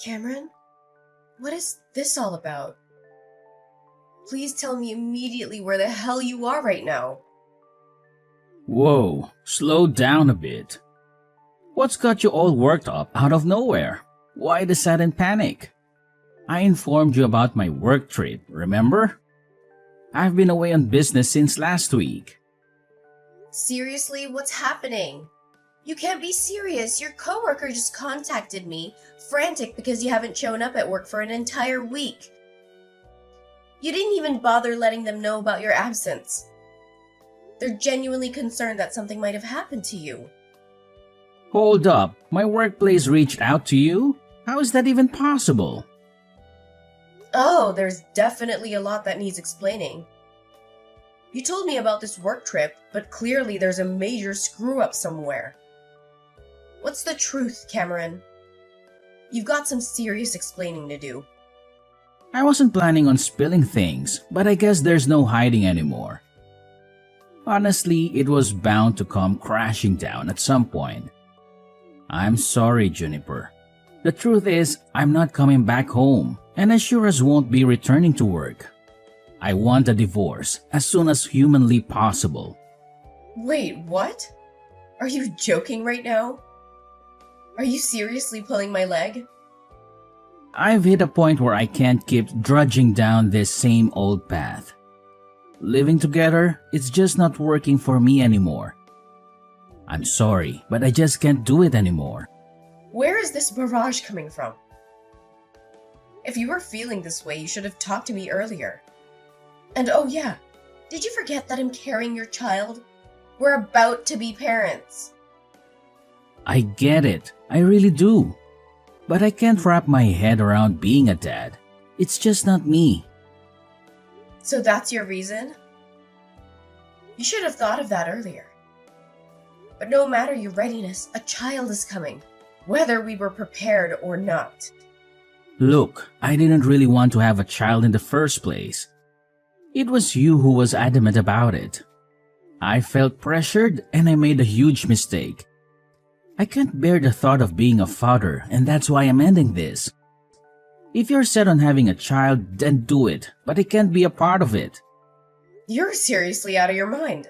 Cameron, what is this all about? Please tell me immediately where the hell you are right now. Whoa, slow down a bit. What's got you all worked up out of nowhere? Why the sudden panic? I informed you about my work trip, remember? I've been away on business since last week. Seriously, what's happening? You can't be serious. Your coworker just contacted me, frantic because you haven't shown up at work for an entire week. You didn't even bother letting them know about your absence. They're genuinely concerned that something might have happened to you. Hold up, my workplace reached out to you? How is that even possible? Oh, there's definitely a lot that needs explaining. You told me about this work trip, but clearly there's a major screw-up somewhere. What's the truth, Cameron? You've got some serious explaining to do. I wasn't planning on spilling things, but I guess there's no hiding anymore. Honestly, it was bound to come crashing down at some point. I'm sorry, Juniper. The truth is, I'm not coming back home, and I sure as won't be returning to work. I want a divorce as soon as humanly possible. Wait, what? Are you joking right now? Are you seriously pulling my leg? I've hit a point where I can't keep drudging down this same old path. Living together, it's just not working for me anymore. I'm sorry, but I just can't do it anymore. Where is this barrage coming from? If you were feeling this way, you should have talked to me earlier. And oh yeah, did you forget that I'm carrying your child? We're about to be parents. I get it, I really do. But I can't wrap my head around being a dad. It's just not me. So that's your reason? You should have thought of that earlier. But no matter your readiness, a child is coming, whether we were prepared or not. Look, I didn't really want to have a child in the first place. It was you who was adamant about it. I felt pressured and I made a huge mistake. I can't bear the thought of being a father, and that's why I'm ending this. If you're set on having a child, then do it, but I can't be a part of it. You're seriously out of your mind.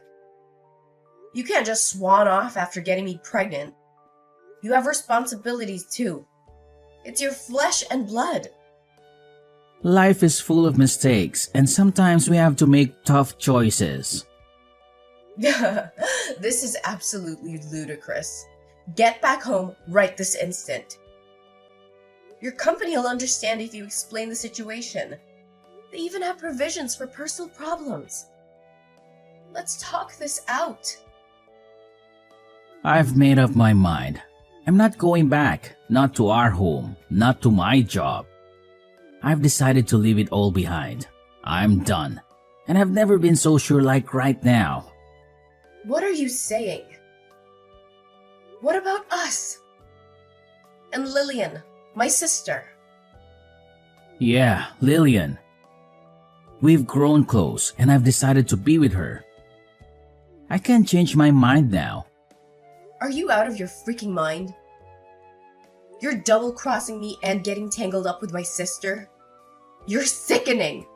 You can't just swan off after getting me pregnant. You have responsibilities too. It's your flesh and blood. Life is full of mistakes, and sometimes we have to make tough choices. This is absolutely ludicrous. Get back home right this instant. Your company will understand if you explain the situation. They even have provisions for personal problems. Let's talk this out. I've made up my mind. I'm not going back, not to our home, not to my job. I've decided to leave it all behind. I'm done. And I've never been so sure like right now. What are you saying? What about us? And Lillian, my sister? Yeah, Lillian. We've grown close and I've decided to be with her. I can't change my mind now. Are you out of your freaking mind? You're double-crossing me and getting tangled up with my sister? You're sickening!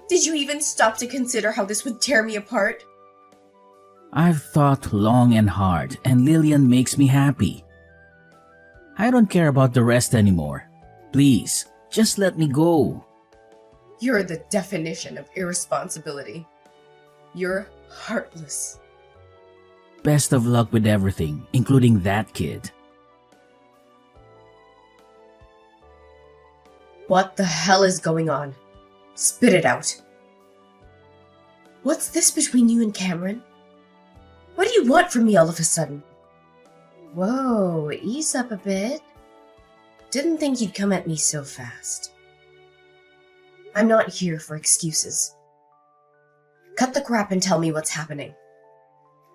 Did you even stop to consider how this would tear me apart? I've thought long and hard, and Lillian makes me happy. I don't care about the rest anymore. Please, just let me go. You're the definition of irresponsibility. You're heartless. Best of luck with everything, including that kid. What the hell is going on? Spit it out. What's this between you and Cameron? What do you want from me all of a sudden? Whoa, ease up a bit. Didn't think you'd come at me so fast. I'm not here for excuses. Cut the crap and tell me what's happening.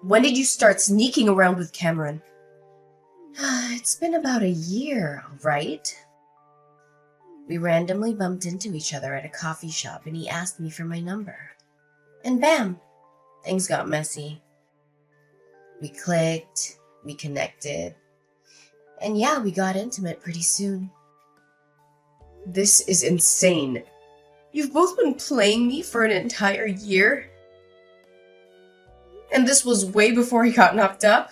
When did you start sneaking around with Cameron? It's been about a year, right? We randomly bumped into each other at a coffee shop and he asked me for my number. And bam, things got messy. We clicked, we connected, And yeah, we got intimate pretty soon. This is insane. You've both been playing me for an entire year? And this was way before he got knocked up?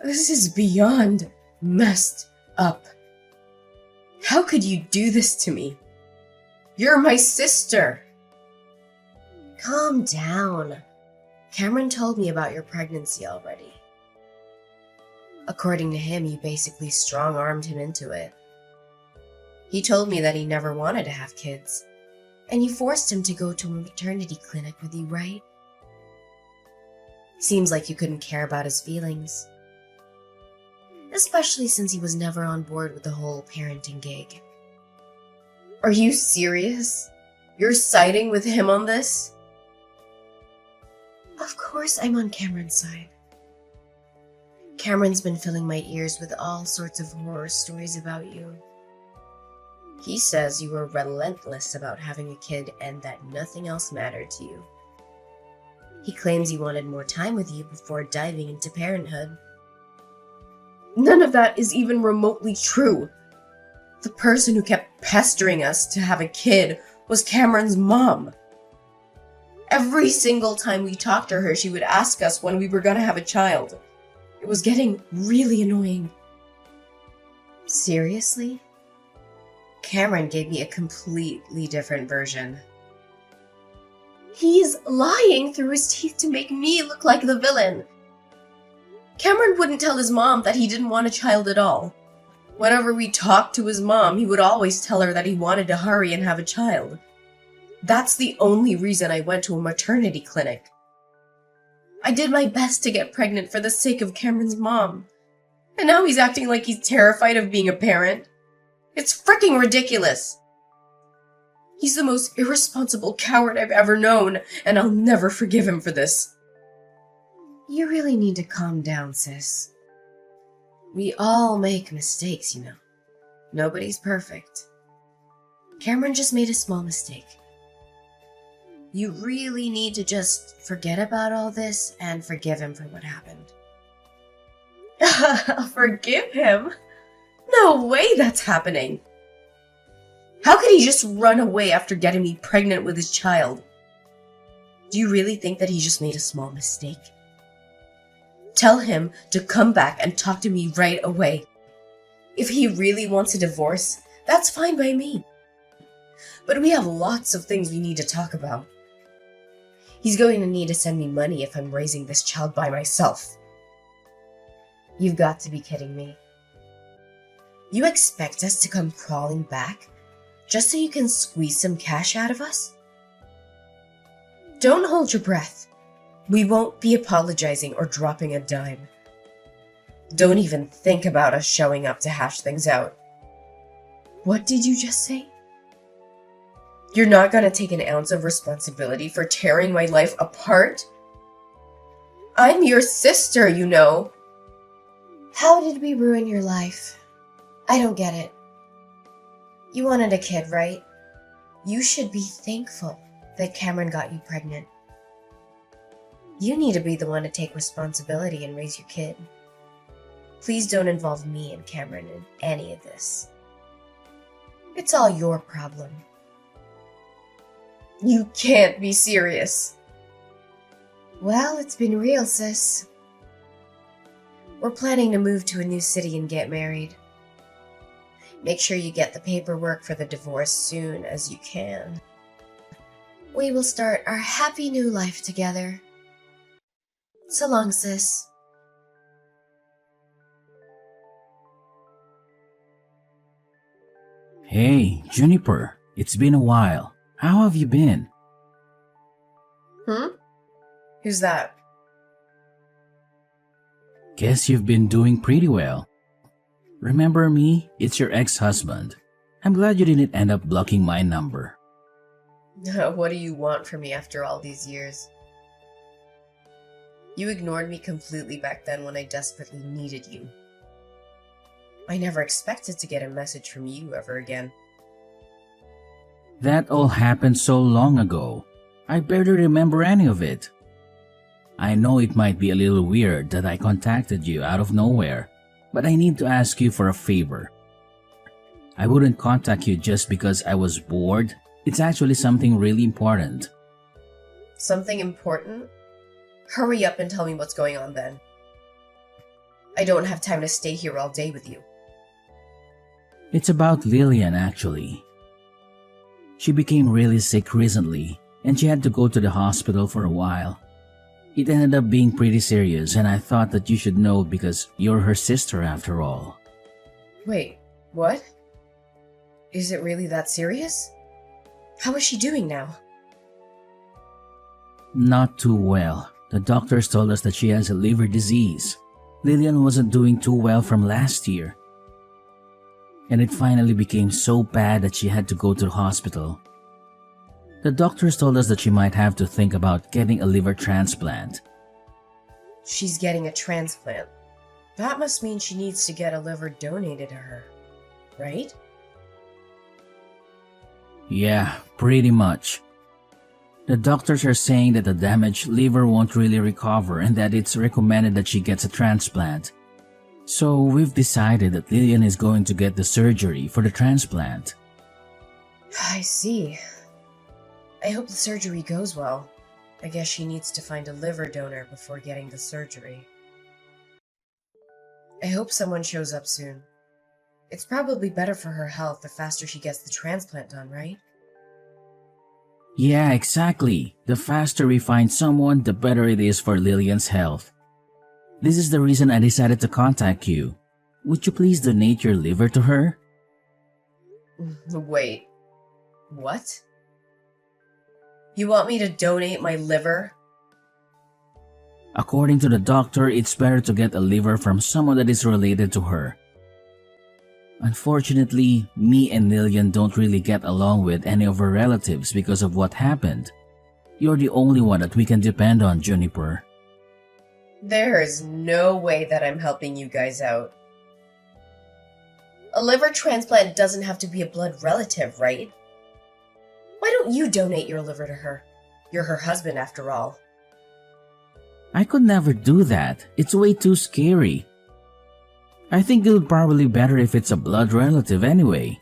This is beyond messed up. How could you do this to me? You're my sister. Calm down. Cameron told me about your pregnancy already. According to him, you basically strong-armed him into it. He told me that he never wanted to have kids, and you forced him to go to a maternity clinic with you, right? Seems like you couldn't care about his feelings. Especially since he was never on board with the whole parenting gig. Are you serious? You're siding with him on this? Of course I'm on Cameron's side. Cameron's been filling my ears with all sorts of horror stories about you. He says you were relentless about having a kid and that nothing else mattered to you. He claims he wanted more time with you before diving into parenthood. None of that is even remotely true. The person who kept pestering us to have a kid was Cameron's mom. Every single time we talked to her, she would ask us when we were going to have a child. It was getting really annoying. Seriously? Cameron gave me a completely different version. He's lying through his teeth to make me look like the villain. Cameron wouldn't tell his mom that he didn't want a child at all. Whenever we talked to his mom, he would always tell her that he wanted to hurry and have a child. That's the only reason I went to a maternity clinic. I did my best to get pregnant for the sake of Cameron's mom. And now he's acting like he's terrified of being a parent. It's freaking ridiculous. He's the most irresponsible coward I've ever known, and I'll never forgive him for this. You really need to calm down, sis. We all make mistakes, you know. Nobody's perfect. Cameron just made a small mistake. You really need to just forget about all this and forgive him for what happened. Forgive him? No way that's happening. How could he just run away after getting me pregnant with his child? Do you really think that he just made a small mistake? Tell him to come back and talk to me right away. If he really wants a divorce, that's fine by me. But we have lots of things we need to talk about. He's going to need to send me money if I'm raising this child by myself. You've got to be kidding me. You expect us to come crawling back just so you can squeeze some cash out of us? Don't hold your breath. We won't be apologizing or dropping a dime. Don't even think about us showing up to hash things out. What did you just say? You're not gonna take an ounce of responsibility for tearing my life apart? I'm your sister, you know. How did we ruin your life? I don't get it. You wanted a kid, right? You should be thankful that Cameron got you pregnant. You need to be the one to take responsibility and raise your kid. Please don't involve me and Cameron in any of this. It's all your problem. You can't be serious. Well, it's been real, sis. We're planning to move to a new city and get married. Make sure you get the paperwork for the divorce soon as you can. We will start our happy new life together. So long, sis. Hey, Juniper, it's been a while. How have you been? Who's that? Guess you've been doing pretty well. Remember me? It's your ex-husband. I'm glad you didn't end up blocking my number. What do you want from me after all these years? You ignored me completely back then when I desperately needed you. I never expected to get a message from you ever again. That all happened so long ago. I barely remember any of it. I know it might be a little weird that I contacted you out of nowhere, but I need to ask you for a favor. I wouldn't contact you just because I was bored. It's actually something really important. Something important? Hurry up and tell me what's going on then. I don't have time to stay here all day with you. It's about Lillian, actually. She became really sick recently, and she had to go to the hospital for a while. It ended up being pretty serious, and I thought that you should know because you're her sister after all. Wait, what? Is it really that serious? How is she doing now? Not too well. The doctors told us that she has a liver disease. Lillian wasn't doing too well from last year. And it finally became so bad that she had to go to the hospital. The doctors told us that she might have to think about getting a liver transplant. She's getting a transplant. That must mean she needs to get a liver donated to her, right? Yeah, pretty much. The doctors are saying that the damaged liver won't really recover and that it's recommended that she gets a transplant. So we've decided that Lillian is going to get the surgery for the transplant. I see. I hope the surgery goes well. I guess she needs to find a liver donor before getting the surgery. I hope someone shows up soon. It's probably better for her health the faster she gets the transplant done, right? Yeah, exactly. The faster we find someone, the better it is for Lillian's health. This is the reason I decided to contact you. Would you please donate your liver to her? Wait. What? You want me to donate my liver? According to the doctor, it's better to get a liver from someone that is related to her. Unfortunately, me and Lillian don't really get along with any of her relatives because of what happened. You're the only one that we can depend on, Juniper. There is no way that I'm helping you guys out. A liver transplant doesn't have to be a blood relative, right? Why don't you donate your liver to her? You're her husband after all. I could never do that. It's way too scary. I think it would probably be better if it's a blood relative anyway.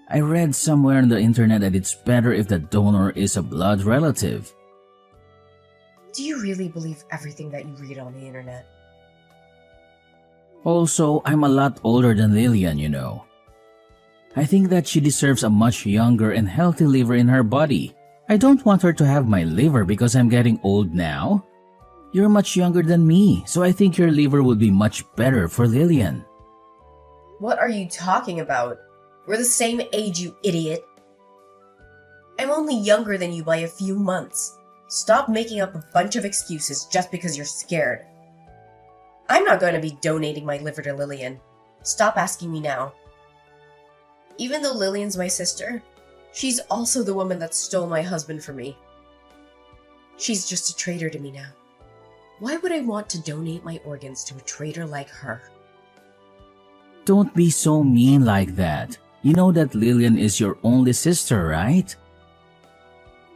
I read somewhere on the internet that it's better if the donor is a blood relative. Do you really believe everything that you read on the internet? Also, I'm a lot older than Lillian, you know. I think that she deserves a much younger and healthy liver in her body. I don't want her to have my liver because I'm getting old now. You're much younger than me, so I think your liver would be much better for Lillian. What are you talking about? We're the same age, you idiot. I'm only younger than you by a few months. Stop making up a bunch of excuses just because you're scared. I'm not going to be donating my liver to Lillian. Stop asking me now. Even though Lillian's my sister, she's also the woman that stole my husband from me. She's just a traitor to me now. Why would I want to donate my organs to a traitor like her? Don't be so mean like that. You know that Lillian is your only sister, right?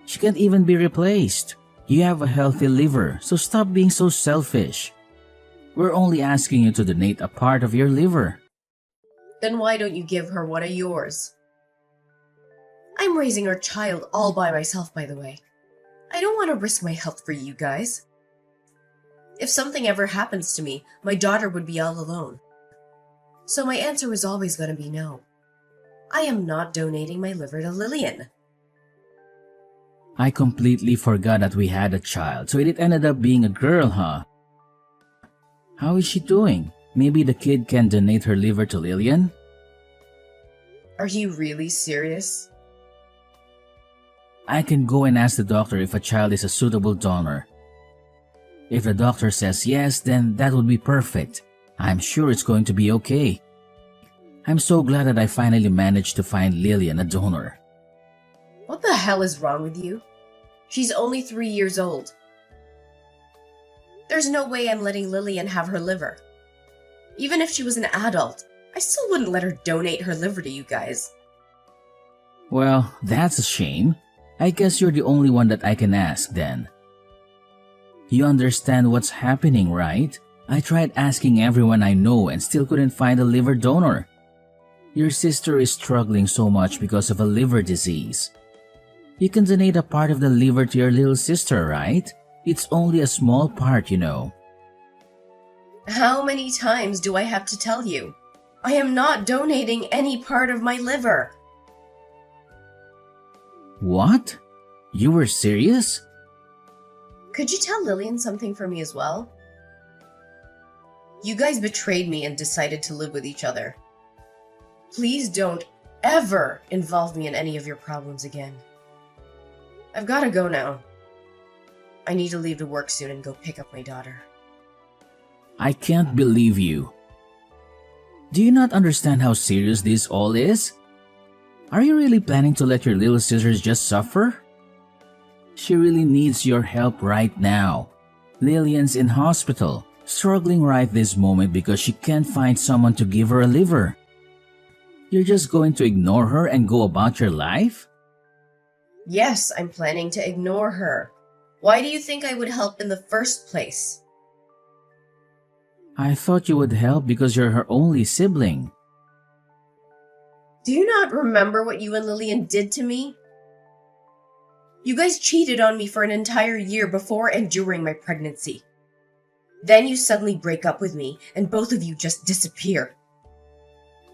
She can't even be replaced. You have a healthy liver, so stop being so selfish. We're only asking you to donate a part of your liver. Then why don't you give her one of yours? I'm raising her child all by myself, by the way. I don't want to risk my health for you guys. If something ever happens to me, my daughter would be all alone. So my answer was always going to be no. I am not donating my liver to Lillian. I completely forgot that we had a child, so it ended up being a girl, huh? How is she doing? Maybe the kid can donate her liver to Lillian? Are you really serious? I can go and ask the doctor if a child is a suitable donor. If the doctor says yes, then that would be perfect. I'm sure it's going to be okay. I'm so glad that I finally managed to find Lillian a donor. What the hell is wrong with you? She's only 3 years old. There's no way I'm letting Lillian have her liver. Even if she was an adult, I still wouldn't let her donate her liver to you guys. Well, that's a shame. I guess you're the only one that I can ask then. You understand what's happening, right? I tried asking everyone I know and still couldn't find a liver donor. Your sister is struggling so much because of a liver disease. You can donate a part of the liver to your little sister, right? It's only a small part, you know. How many times do I have to tell you? I am not donating any part of my liver. What? You were serious? Could you tell Lillian something for me as well? You guys betrayed me and decided to live with each other. Please don't ever involve me in any of your problems again. I've gotta go now. I need to leave to work soon and go pick up my daughter. I can't believe you. Do you not understand how serious this all is? Are you really planning to let your little sisters just suffer? She really needs your help right now. Lillian's in hospital, struggling right this moment because she can't find someone to give her a liver. You're just going to ignore her and go about your life? Yes, I'm planning to ignore her. Why do you think I would help in the first place? I thought you would help because you're her only sibling. Do you not remember what you and Lillian did to me? You guys cheated on me for an entire year before and during my pregnancy. Then you suddenly break up with me, and both of you just disappear.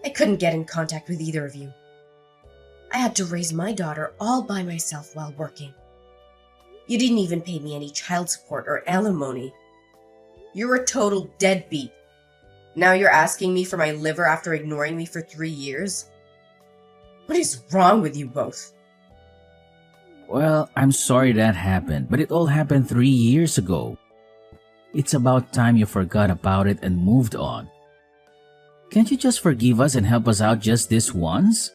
I couldn't get in contact with either of you. I had to raise my daughter all by myself while working. You didn't even pay me any child support or alimony. You're a total deadbeat. Now you're asking me for my liver after ignoring me for 3 years? What is wrong with you both? Well, I'm sorry that happened, but it all happened 3 years ago. It's about time you forgot about it and moved on. Can't you just forgive us and help us out just this once?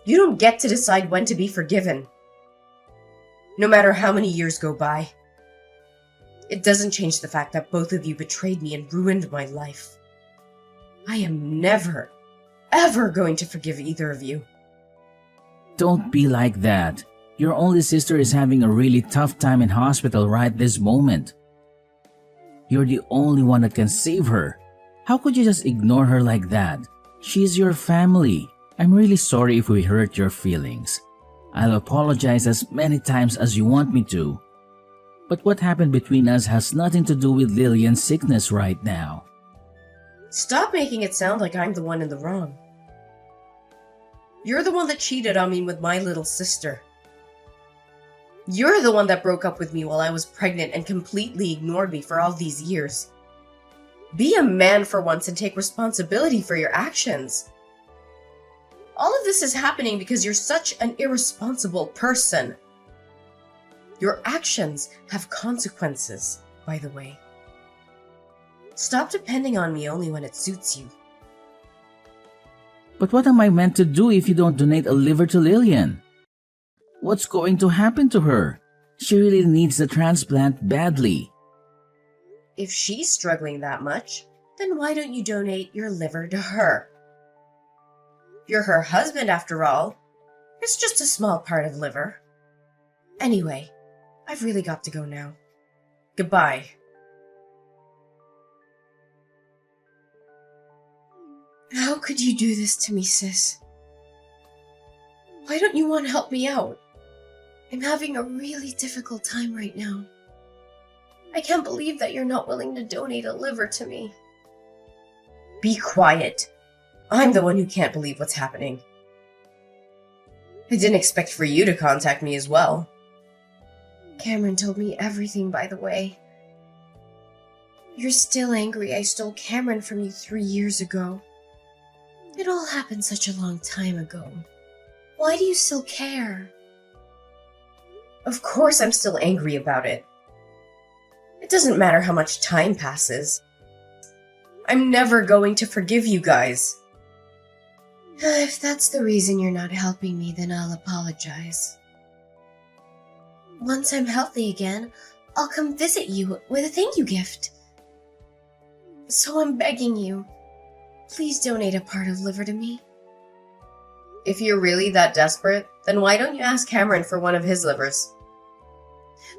You don't get to decide when to be forgiven. No matter how many years go by. It doesn't change the fact that both of you betrayed me and ruined my life. I am never, ever going to forgive either of you. Don't be like that. Your only sister is having a really tough time in hospital right this moment. You're the only one that can save her. How could you just ignore her like that? She's your family. I'm really sorry if we hurt your feelings. I'll apologize as many times as you want me to. But what happened between us has nothing to do with Lillian's sickness right now. Stop making it sound like I'm the one in the wrong. You're the one that cheated on me with my little sister. You're the one that broke up with me while I was pregnant and completely ignored me for all these years. Be a man for once and take responsibility for your actions. All of this is happening because you're such an irresponsible person. Your actions have consequences, by the way. Stop depending on me only when it suits you. But what am I meant to do if you don't donate a liver to Lillian? What's going to happen to her? She really needs the transplant badly. If she's struggling that much, then why don't you donate your liver to her? You're her husband after all. It's just a small part of liver. Anyway, I've really got to go now. Goodbye. How could you do this to me, sis? Why don't you want to help me out? I'm having a really difficult time right now. I can't believe that you're not willing to donate a liver to me. Be quiet. I'm the one who can't believe what's happening. I didn't expect for you to contact me as well. Cameron told me everything, by the way. You're still angry I stole Cameron from you 3 years ago. It all happened such a long time ago. Why do you still care? Of course I'm still angry about it. It doesn't matter how much time passes. I'm never going to forgive you guys. If that's the reason you're not helping me, then I'll apologize. Once I'm healthy again, I'll come visit you with a thank you gift. So I'm begging you, please donate a part of liver to me. If you're really that desperate, then why don't you ask Cameron for one of his livers?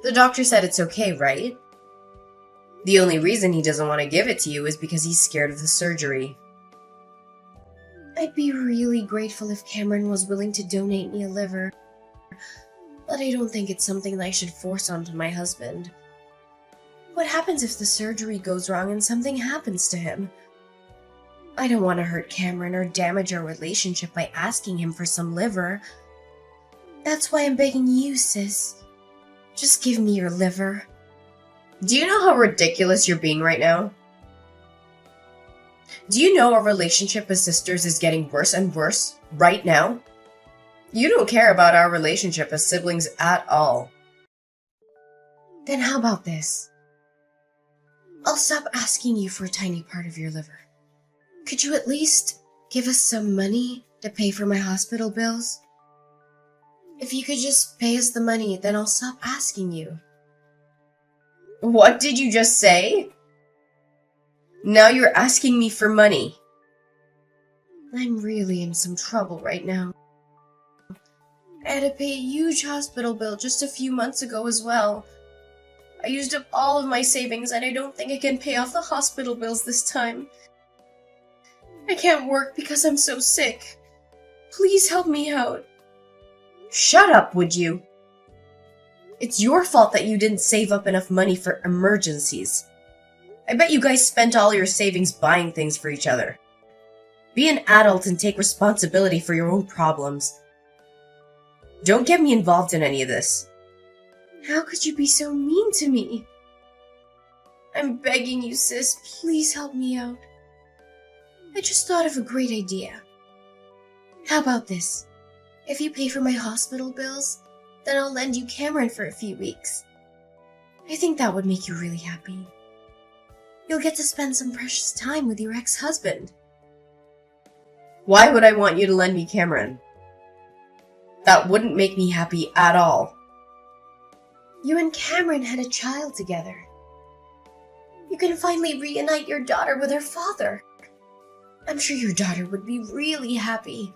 The doctor said it's okay, right? The only reason he doesn't want to give it to you is because he's scared of the surgery. I'd be really grateful if Cameron was willing to donate me a liver, but I don't think it's something that I should force onto my husband. What happens if the surgery goes wrong and something happens to him? I don't want to hurt Cameron or damage our relationship by asking him for some liver. That's why I'm begging you, sis. Just give me your liver. Do you know how ridiculous you're being right now? Do you know our relationship as sisters is getting worse and worse right now? You don't care about our relationship as siblings at all. Then how about this? I'll stop asking you for a tiny part of your liver. Could you at least give us some money to pay for my hospital bills? If you could just pay us the money, then I'll stop asking you. What did you just say? Now you're asking me for money. I'm really in some trouble right now. I had to pay a huge hospital bill just a few months ago as well. I used up all of my savings and I don't think I can pay off the hospital bills this time. I can't work because I'm so sick. Please help me out. Shut up, would you? It's your fault that you didn't save up enough money for emergencies. I bet you guys spent all your savings buying things for each other. Be an adult and take responsibility for your own problems. Don't get me involved in any of this. How could you be so mean to me? I'm begging you, sis, please help me out. I just thought of a great idea. How about this? If you pay for my hospital bills, then I'll lend you Cameron for a few weeks. I think that would make you really happy. You'll get to spend some precious time with your ex-husband. Why would I want you to lend me Cameron? That wouldn't make me happy at all. You and Cameron had a child together. You can finally reunite your daughter with her father. I'm sure your daughter would be really happy.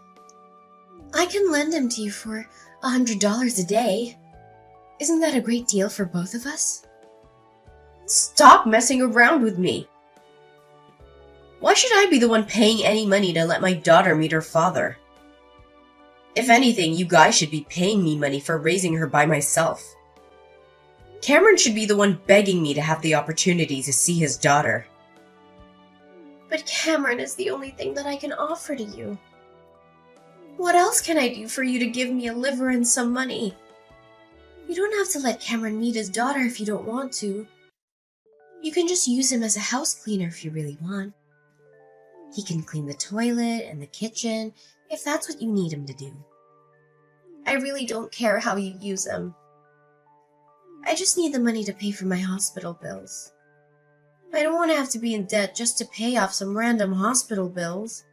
I can lend him to you for $100 a day. Isn't that a great deal for both of us? Stop messing around with me. Why should I be the one paying any money to let my daughter meet her father? If anything, you guys should be paying me money for raising her by myself. Cameron should be the one begging me to have the opportunity to see his daughter. But Cameron is the only thing that I can offer to you. What else can I do for you to give me a liver and some money? You don't have to let Cameron meet his daughter if you don't want to. You can just use him as a house cleaner if you really want. He can clean the toilet and the kitchen if that's what you need him to do. I really don't care how you use him. I just need the money to pay for my hospital bills. I don't want to have to be in debt just to pay off some random hospital bills.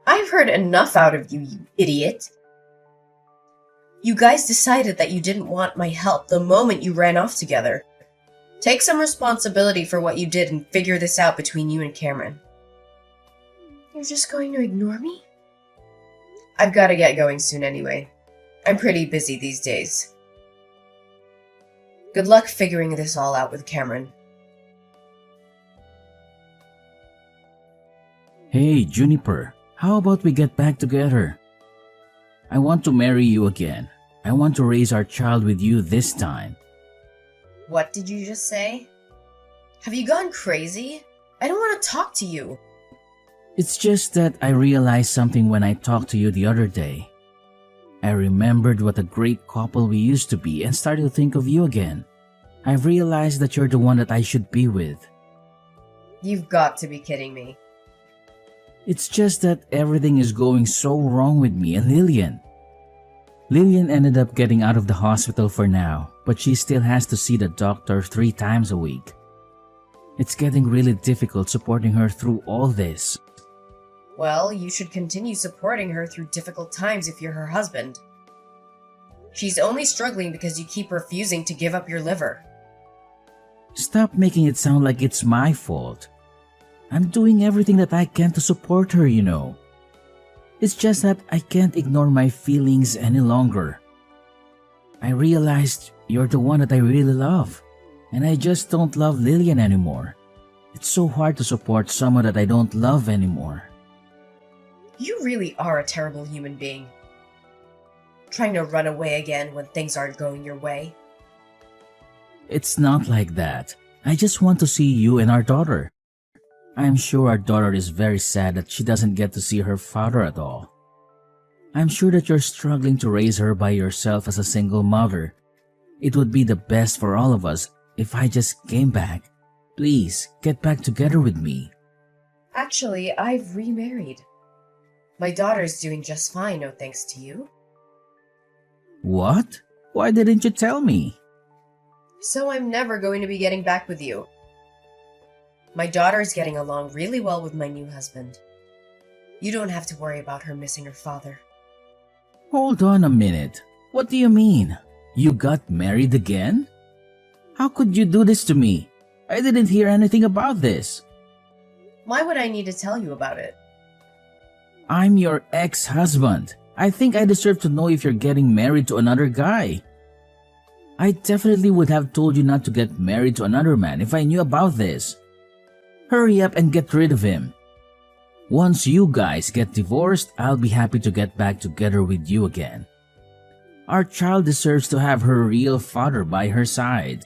I've heard enough out of you, you idiot. You guys decided that you didn't want my help the moment you ran off together. Take some responsibility for what you did and figure this out between you and Cameron. You're just going to ignore me? I've got to get going soon anyway. I'm pretty busy these days. Good luck figuring this all out with Cameron. Hey, Juniper, how about we get back together? I want to marry you again. I want to raise our child with you this time. What did you just say? Have you gone crazy? I don't want to talk to you. It's just that I realized something when I talked to you the other day. I remembered what a great couple we used to be and started to think of you again. I've realized that you're the one that I should be with. You've got to be kidding me. It's just that everything is going so wrong with me and Lillian. Lillian ended up getting out of the hospital for now, but she still has to see the doctor 3 times a week. It's getting really difficult supporting her through all this. Well, you should continue supporting her through difficult times if you're her husband. She's only struggling because you keep refusing to give up your liver. Stop making it sound like it's my fault. I'm doing everything that I can to support her, you know. It's just that I can't ignore my feelings any longer. I realized you're the one that I really love. and I just don't love Lillian anymore. It's so hard to support someone that I don't love anymore. You really are a terrible human being. Trying to run away again when things aren't going your way. It's not like that. I just want to see you and our daughter. I'm sure our daughter is very sad that she doesn't get to see her father at all. I'm sure that you're struggling to raise her by yourself as a single mother. It would be the best for all of us if I just came back. Please, get back together with me. Actually, I've remarried. My daughter's doing just fine, no thanks to you. What? Why didn't you tell me? So I'm never going to be getting back with you. My daughter's getting along really well with my new husband. You don't have to worry about her missing her father. Hold on a minute. What do you mean? You got married again? How could you do this to me? I didn't hear anything about this. Why would I need to tell you about it? I'm your ex-husband. I think I deserve to know if you're getting married to another guy. I definitely would have told you not to get married to another man if I knew about this. Hurry up and get rid of him. Once you guys get divorced, I'll be happy to get back together with you again. Our child deserves to have her real father by her side.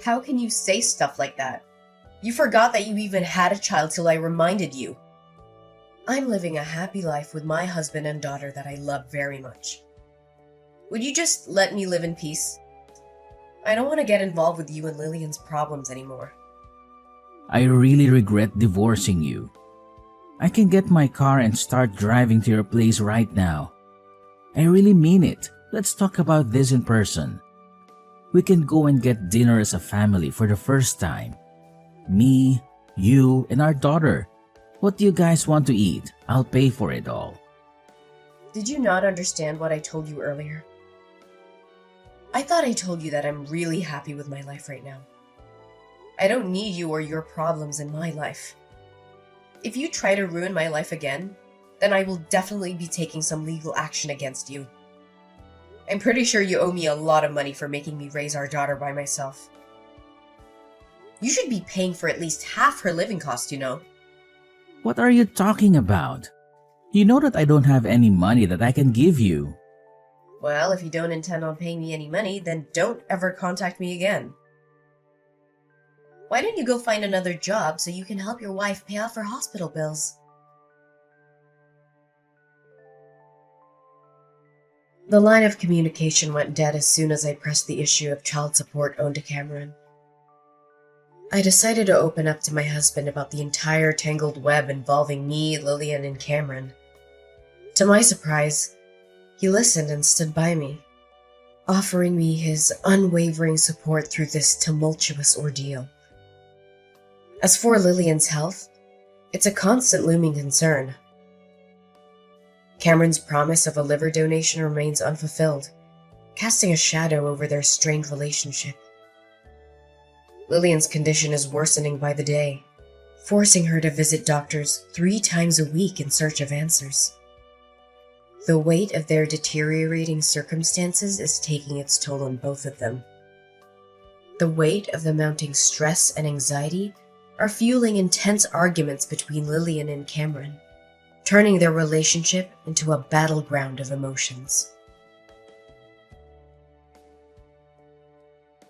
How can you say stuff like that? You forgot that you even had a child till I reminded you. I'm living a happy life with my husband and daughter that I love very much. Would you just let me live in peace? I don't want to get involved with you and Lillian's problems anymore. I really regret divorcing you. I can get my car and start driving to your place right now. I really mean it. Let's talk about this in person. We can go and get dinner as a family for the first time. Me, you, and our daughter. What do you guys want to eat? I'll pay for it all. Did you not understand what I told you earlier? I thought I told you that I'm really happy with my life right now. I don't need you or your problems in my life. If you try to ruin my life again, then I will definitely be taking some legal action against you. I'm pretty sure you owe me a lot of money for making me raise our daughter by myself. You should be paying for at least half her living costs, you know. What are you talking about? You know that I don't have any money that I can give you. Well, if you don't intend on paying me any money, then don't ever contact me again. Why don't you go find another job so you can help your wife pay off her hospital bills? The line of communication went dead as soon as I pressed the issue of child support onto Cameron. I decided to open up to my husband about the entire tangled web involving me, Lillian, and Cameron. To my surprise, he listened and stood by me, offering me his unwavering support through this tumultuous ordeal. As for Lillian's health, it's a constant looming concern. Cameron's promise of a liver donation remains unfulfilled, casting a shadow over their strained relationship. Lillian's condition is worsening by the day, forcing her to visit doctors 3 times a week in search of answers. The weight of their deteriorating circumstances is taking its toll on both of them. The weight of the mounting stress and anxiety are fueling intense arguments between Lillian and Cameron, turning their relationship into a battleground of emotions.